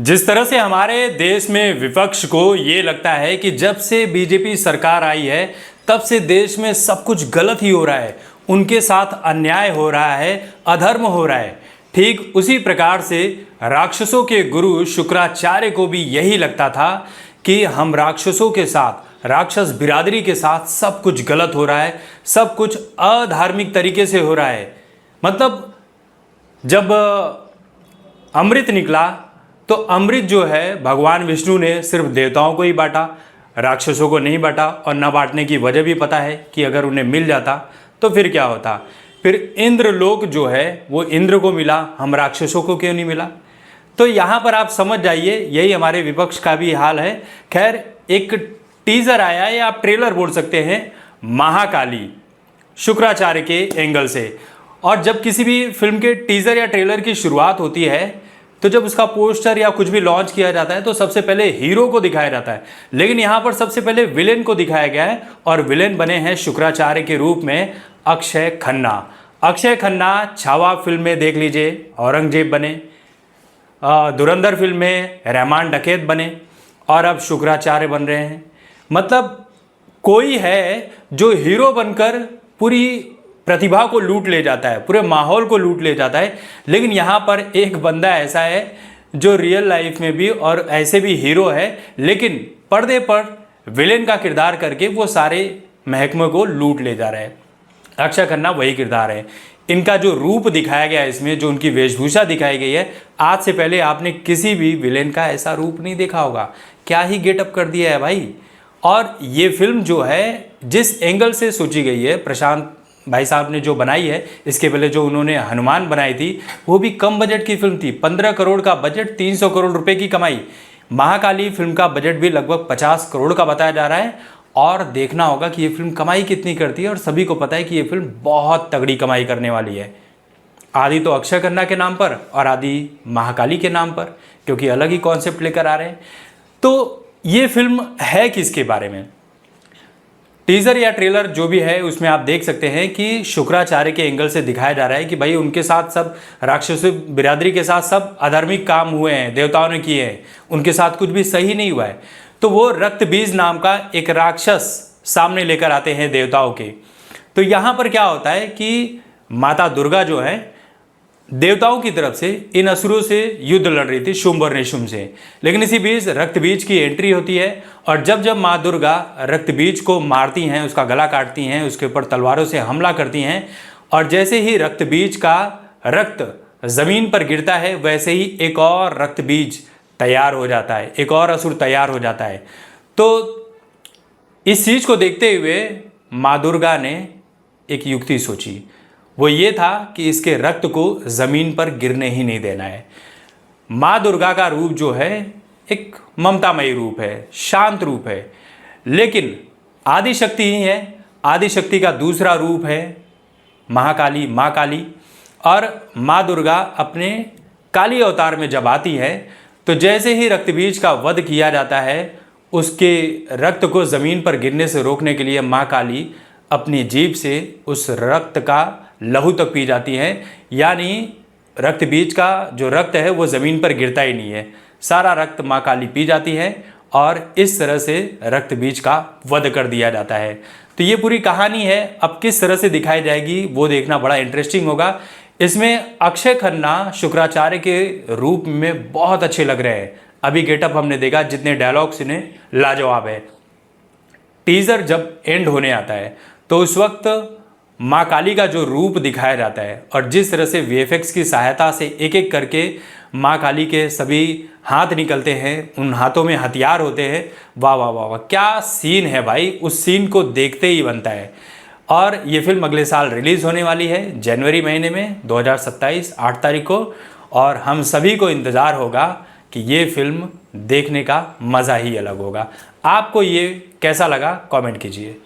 जिस तरह से हमारे देश में विपक्ष को ये लगता है कि जब से बीजेपी सरकार आई है तब से देश में सब कुछ गलत ही हो रहा है, उनके साथ अन्याय हो रहा है, अधर्म हो रहा है, ठीक उसी प्रकार से राक्षसों के गुरु शुक्राचार्य को भी यही लगता था कि हम राक्षसों के साथ, राक्षस बिरादरी के साथ सब कुछ गलत हो रहा है, सब कुछ अधार्मिक तरीके से हो रहा है। मतलब जब अमृत निकला तो अमृत जो है भगवान विष्णु ने सिर्फ देवताओं को ही बांटा, राक्षसों को नहीं बांटा। और न बांटने की वजह भी पता है कि अगर उन्हें मिल जाता तो फिर क्या होता। फिर इंद्रलोक जो है वो इंद्र को मिला, हम राक्षसों को क्यों नहीं मिला। तो यहाँ पर आप समझ जाइए, यही हमारे विपक्ष का भी हाल है। खैर, एक टीजर आया या आप ट्रेलर बोल सकते हैं महाकाली शुक्राचार्य के एंगल से। और जब किसी भी फिल्म के टीजर या ट्रेलर की शुरुआत होती है तो जब उसका पोस्टर या कुछ भी लॉन्च किया जाता है तो सबसे पहले हीरो को दिखाया जाता है, लेकिन यहाँ पर सबसे पहले विलेन को दिखाया गया है। और विलेन बने हैं शुक्राचार्य के रूप में अक्षय खन्ना। अक्षय खन्ना छावा फिल्म में देख लीजिए औरंगजेब बने, धुरंधर फिल्म में रहमान डकैत बने, और अब शुक्राचार्य बन रहे हैं। मतलब कोई है जो हीरो बनकर पूरी प्रतिभा को लूट ले जाता है, पूरे माहौल को लूट ले जाता है। लेकिन यहाँ पर एक बंदा ऐसा है जो रियल लाइफ में भी और ऐसे भी हीरो है, लेकिन पर्दे पर विलेन का किरदार करके वो सारे महकमे को लूट ले जा रहा है। अक्षय खन्ना वही किरदार है। इनका जो रूप दिखाया गया है इसमें, जो उनकी वेशभूषा दिखाई गई है, आज से पहले आपने किसी भी विलेन का ऐसा रूप नहीं देखा होगा। क्या ही गेटअप कर दिया है भाई। और ये फिल्म जो है जिस एंगल से सोची गई है, प्रशांत भाई साहब ने जो बनाई है, इसके पहले जो उन्होंने हनुमान बनाई थी वो भी कम बजट की फिल्म थी। 15 करोड़ का बजट, 300 करोड़ रुपए की कमाई। महाकाली फिल्म का बजट भी लगभग 50 करोड़ का बताया जा रहा है। और देखना होगा कि ये फिल्म कमाई कितनी करती है। और सभी को पता है कि ये फिल्म बहुत तगड़ी कमाई करने वाली है। आदि तो अक्षय खन्ना के नाम पर और आदि महाकाली के नाम पर, क्योंकि अलग ही कॉन्सेप्ट लेकर आ रहे हैं। तो ये फिल्म है किसके बारे में, टीजर या ट्रेलर जो भी है उसमें आप देख सकते हैं कि शुक्राचार्य के एंगल से दिखाया जा रहा है कि भाई उनके साथ सब राक्षसी बिरादरी के साथ सब अधार्मिक काम हुए हैं, देवताओं ने किए हैं, उनके साथ कुछ भी सही नहीं हुआ है। तो वो रक्त बीज नाम का एक राक्षस सामने लेकर आते हैं देवताओं के। तो यहाँ पर क्या होता है कि माता दुर्गा जो है देवताओं की तरफ से इन असुरों से युद्ध लड़ रही थी, शुंभ और निशुंभ से। लेकिन इसी बीच रक्त बीज की एंट्री होती है। और जब जब माँ दुर्गा रक्त बीज को मारती हैं, उसका गला काटती हैं, उसके ऊपर तलवारों से हमला करती हैं, और जैसे ही रक्त बीज का रक्त जमीन पर गिरता है वैसे ही एक और रक्त बीज तैयार हो जाता है, एक और असुर तैयार हो जाता है। तो इस चीज को देखते हुए माँ दुर्गा ने एक युक्ति सोची। वो ये था कि इसके रक्त को जमीन पर गिरने ही नहीं देना है। माँ दुर्गा का रूप जो है एक ममतामयी रूप है, शांत रूप है, लेकिन आदि शक्ति ही है। आदि शक्ति का दूसरा रूप है महाकाली, माँ काली। और माँ दुर्गा अपने काली अवतार में जब आती है तो जैसे ही रक्तबीज का वध किया जाता है, उसके रक्त को जमीन पर गिरने से रोकने के लिए माँ काली अपनी जीभ से उस रक्त का लहू तक पी जाती हैं। यानी रक्त बीज का जो रक्त है वो ज़मीन पर गिरता ही नहीं है, सारा रक्त माँ काली पी जाती है और इस तरह से रक्त बीज का वध कर दिया जाता है। तो ये पूरी कहानी है। अब किस तरह से दिखाई जाएगी वो देखना बड़ा इंटरेस्टिंग होगा। इसमें अक्षय खन्ना शुक्राचार्य के रूप में बहुत अच्छे लग रहे हैं। अभी गेटअप हमने देखा, जितने डायलॉग्स इन्हें लाजवाब है। टीज़र जब एंड होने आता है तो उस वक्त माँ काली का जो रूप दिखाया जाता है और जिस तरह से वीएफएक्स की सहायता से एक एक करके माँ काली के सभी हाथ निकलते हैं, उन हाथों में हथियार होते हैं, वाह वाह वाह वाह, क्या सीन है भाई। उस सीन को देखते ही बनता है। और ये फिल्म अगले साल रिलीज़ होने वाली है जनवरी महीने में 2027 8 तारीख को। और हम सभी को इंतज़ार होगा कि ये फिल्म देखने का मज़ा ही अलग होगा। आपको ये कैसा लगा कमेंट कीजिए।